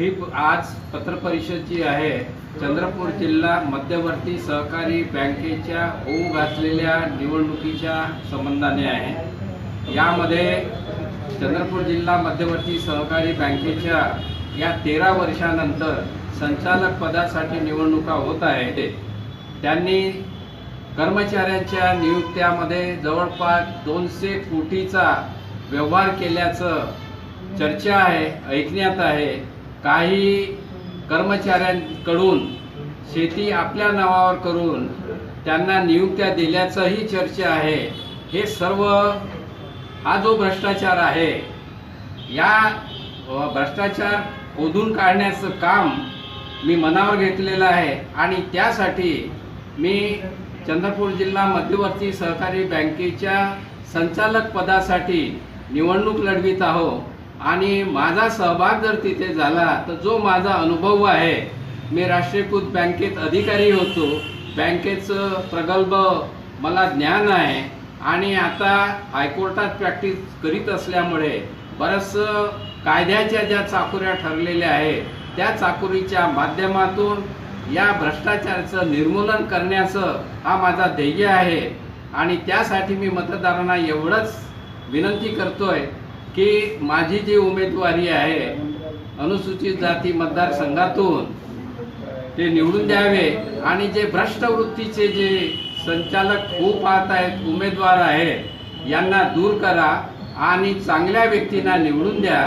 ही आज पत्रपरिषद जी आहे चंद्रपूर जिल्हा मध्यवर्ती सहकारी बँकेच्या होऊ घातलेल्या निवडणुकीच्या संबंधाने आहे। यामध्ये चंद्रपूर जिल्हा मध्यवर्ती सहकारी बँकेच्या या 13 वर्षानंतर संचालक पदासाठी निवडणुका होत आहे। त्यांनी कर्मचाऱ्यांच्या नियुक्त्यामध्ये जवळपास 200 कोटीचा व्यवहार केल्याचं चर्चा आहे, ऐकण्यात आहे। काही कर्मचाऱ्यांकडून शेती आपल्या नावावर करून त्यांना नियुक्त्या दिल्याचंही चर्चा आहे। हे सर्व हा जो भ्रष्टाचार आहे, या भ्रष्टाचार शोधून काढण्याचं काम मी मनावर घेतलेलं आहे आणि त्यासाठी मी चंद्रपूर जिल्हा मध्यवर्ती सहकारी बँकेच्या संचालक पदासाठी निवडणूक लढवित आहोत आणि माझा सहभाग जर तिथे झाला तर जो माझा अनुभव आहे, मी राष्ट्रीयकृत बँकेत अधिकारी होतो, बँकेचं प्रगल्भ मला ज्ञान आहे आणि आता हायकोर्टात प्रॅक्टिस करीत असल्यामुळे बरंचसं कायद्याच्या ज्या चाकोऱ्या ठरलेल्या आहेत त्या चाकोरीच्या माध्यमातून या भ्रष्टाचाराचं निर्मूलन करण्याचं हा माझा ध्येय आहे। आणि त्यासाठी मी मतदारांना एवढंच विनंती करतोय की माझी जी उमेदवारी आहे अनुसूचित जाती मतदारसंघातून ते निवडून द्यावे आणि जे भ्रष्ट वृत्तीचे जे संचालक होऊ पाहत आहेत उमेदवार आहेत यांना दूर करा आणि चांगल्या व्यक्तींना निवडून द्या।